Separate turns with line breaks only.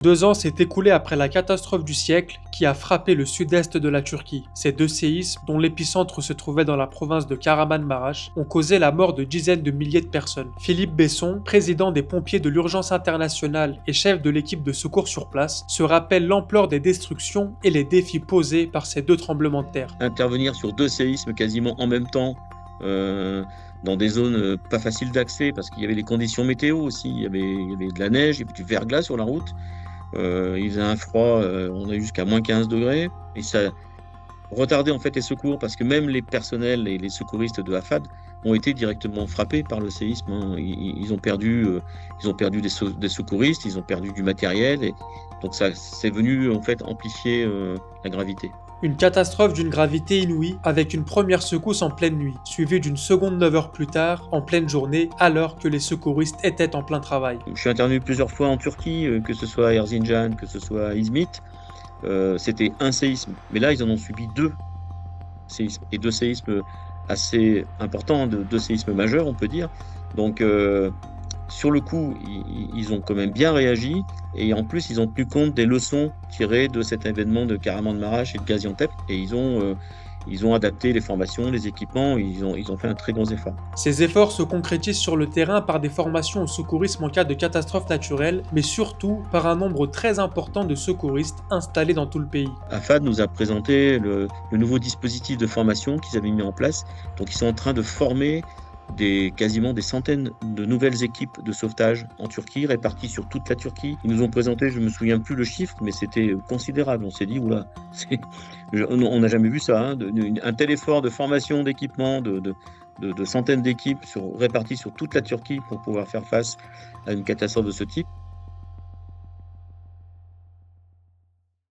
2 ans s'est écoulé après la catastrophe du siècle qui a frappé le sud-est de la Turquie. Ces 2 séismes, dont l'épicentre se trouvait dans la province de Kahramanmaraş, ont causé la mort de dizaines de milliers de personnes. Philippe Besson, président des pompiers de l'urgence internationale et chef de l'équipe de secours sur place, se rappelle l'ampleur des destructions et les défis posés par ces 2 tremblements de terre.
Intervenir sur 2 séismes quasiment en même temps, dans des zones pas faciles d'accès parce qu'il y avait les conditions météo aussi, il y avait de la neige, il y avait du verglas sur la route. Il faisait un froid, on a eu jusqu'à moins 15 degrés, et ça retardait en fait les secours parce que même les personnels et les secouristes de Afad ont été directement frappés par le séisme. Ils ont perdu des secouristes, ils ont perdu du matériel, et donc ça c'est venu en fait amplifier la gravité.
Une catastrophe d'une gravité inouïe, avec une première secousse en pleine nuit, suivie d'une seconde 9 heures plus tard, en pleine journée, alors que les secouristes étaient en plein travail.
Je suis intervenu plusieurs fois en Turquie, que ce soit à Erzincan, que ce soit à Izmit. C'était un séisme, mais là ils en ont subi 2 séismes, et 2 séismes assez importants, 2 séismes majeurs on peut dire. Donc sur le coup, ils ont quand même bien réagi, et en plus ils ont tenu compte des leçons tirées de cet événement de Kahramanmaraş et de Gaziantep, et ils ont adapté les formations, les équipements, ils ont fait un très gros effort.
Ces efforts se concrétisent sur le terrain par des formations au secourisme en cas de catastrophe naturelle, mais surtout par un nombre très important de secouristes installés dans tout le pays.
Afad nous a présenté le nouveau dispositif de formation qu'ils avaient mis en place. Donc ils sont en train de former quasiment des centaines de nouvelles équipes de sauvetage en Turquie, réparties sur toute la Turquie. Ils nous ont présenté, je ne me souviens plus le chiffre, mais c'était considérable. On s'est dit, oula, on n'a jamais vu ça, hein, un tel effort de formation, d'équipement, de centaines d'équipes réparties sur toute la Turquie pour pouvoir faire face à une catastrophe de ce type.